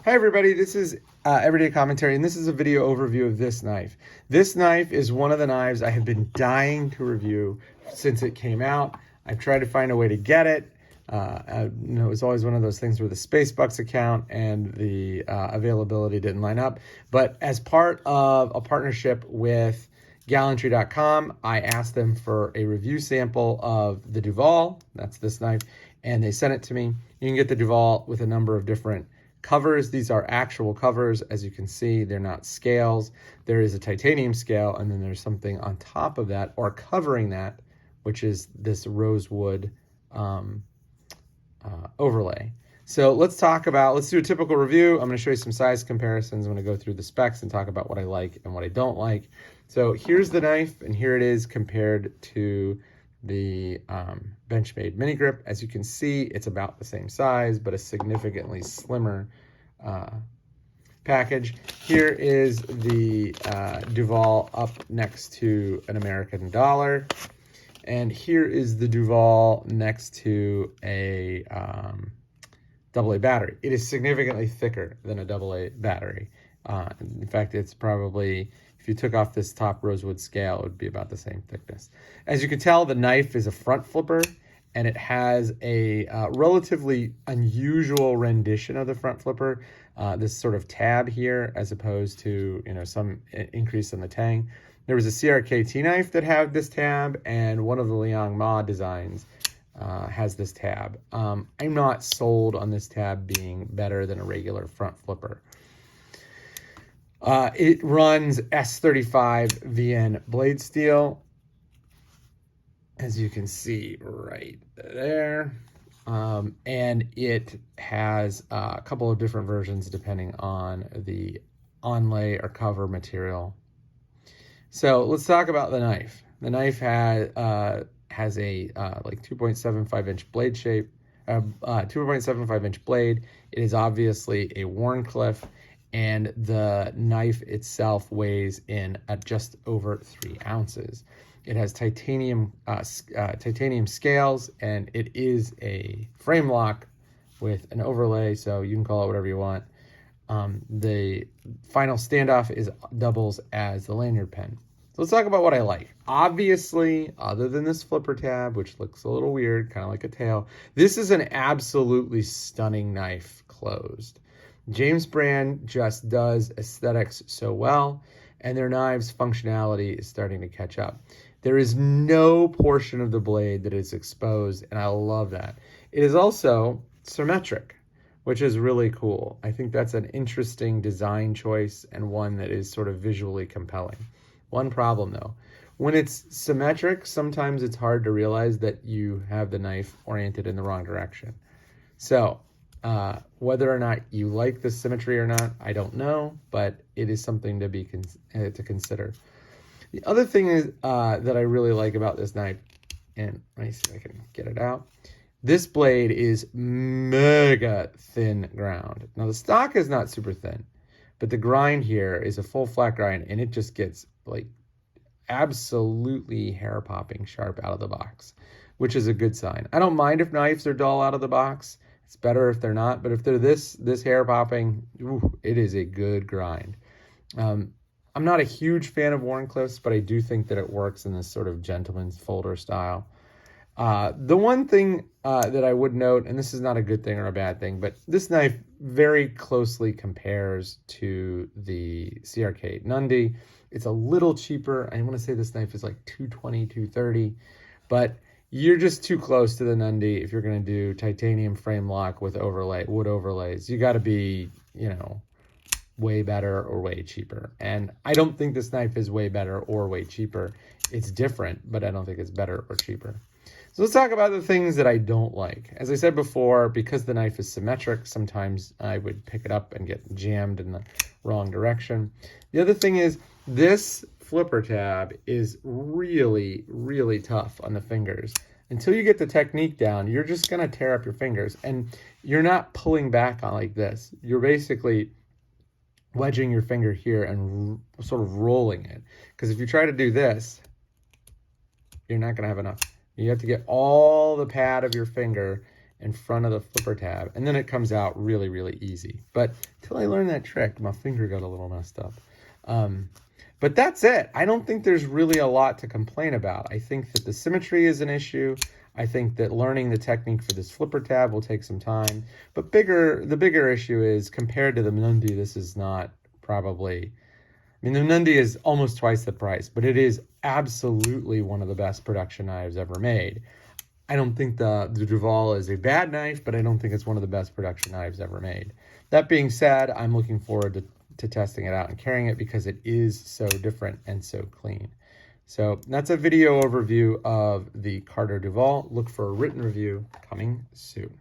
Hi everybody, this is Everyday Commentary, and this is a video overview of this knife. This knife is one of the knives I have been dying to review since it came out. I've tried to find a way to get it. It was always one of those things where the Spacebucks account and the availability didn't line up. But as part of a partnership with Gallantry.com, I asked them for a review sample of the Duval, that's this knife, and they sent it to me. You can get the Duval with a number of different covers. These are actual covers. As you can see, they're not scales. There is a titanium scale, and then there's something on top of that or covering that, which is this rosewood overlay. So let's do a typical review. I'm going to show you some size comparisons. I'm going to go through the specs and talk about what I like and what I don't like. So here's the knife, and here it is compared to the Benchmade mini grip. As you can see, it's about the same size, but a significantly slimmer package. Here is the Duval up next to an American dollar. And here is the Duval next to a AA battery. It is significantly thicker than a AA battery. In fact, it's probably, if you took off this top rosewood scale, it would be about the same thickness. As you can tell, the knife is a front flipper, and it has a relatively unusual rendition of the front flipper. This sort of tab here, as opposed to some increase in the tang. There was a CRKT knife that had this tab, and one of the Liang Ma designs has this tab. I'm not sold on this tab being better than a regular front flipper. It runs S35 VN blade steel, as you can see right there. And it has a couple of different versions depending on the onlay or cover material. So let's talk about the knife. The knife has a like 2.75 inch blade shape, 2.75 inch blade. It is obviously a Wharncliffe, and the knife itself weighs in at just over 3 ounces. It has titanium scales, and it is a frame lock with an overlay, so you can call it whatever you want. The final standoff doubles as the lanyard pen. So let's talk about what I like. Obviously, other than this flipper tab, which looks a little weird, kind of like a tail, this is an absolutely stunning knife closed. James Brand just does aesthetics so well, and their knives' functionality is starting to catch up. There is no portion of the blade that is exposed, and I love that. It is also symmetric, which is really cool. I think that's an interesting design choice and one that is sort of visually compelling. One problem though, when it's symmetric, sometimes it's hard to realize that you have the knife oriented in the wrong direction. So whether or not you like the symmetry or not, I don't know, but it is something to consider. The other thing is that I really like about this knife, and let me see if I can get it out. This blade is mega thin ground. Now the stock is not super thin, but the grind here is a full flat grind, and it just gets like absolutely hair popping sharp out of the box, which is a good sign. I don't mind if knives are dull out of the box. It's better if they're not, but if they're this hair popping, it is a good grind. I'm not a huge fan of Wharncliffes, but I do think that it works in this sort of gentleman's folder style. The one thing that I would note, and this is not a good thing or a bad thing, but this knife very closely compares to the CRK Nundy. It's a little cheaper. I want to say this knife is like $220, $230, but you're just too close to the Nundy if you're going to do titanium frame lock with wood overlays. You got to be, way better or way cheaper. And I don't think this knife is way better or way cheaper. It's different, but I don't think it's better or cheaper. So let's talk about the things that I don't like. As I said before, because the knife is symmetric, sometimes I would pick it up and get jammed in the wrong direction. The other thing is this flipper tab is really, really tough on the fingers. Until you get the technique down, you're just gonna tear up your fingers, and you're not pulling back on like this. You're basically wedging your finger here and sort of rolling it. Because if you try to do this, you're not gonna have enough. You have to get all the pad of your finger in front of the flipper tab, and then it comes out really, really easy. But until I learned that trick, my finger got a little messed up. But that's it. I don't think there's really a lot to complain about. I think that the symmetry is an issue. I think that learning the technique for this flipper tab will take some time. But the bigger issue is, compared to the Mnundi, this is not probably... I mean, the Mnundi is almost twice the price, but it is absolutely one of the best production knives ever made. I don't think the Duval is a bad knife, but I don't think it's one of the best production knives ever made. That being said, I'm looking forward to testing it out and carrying it because it is so different and so clean. So that's a video overview of the Carter Duval. Look for a written review coming soon.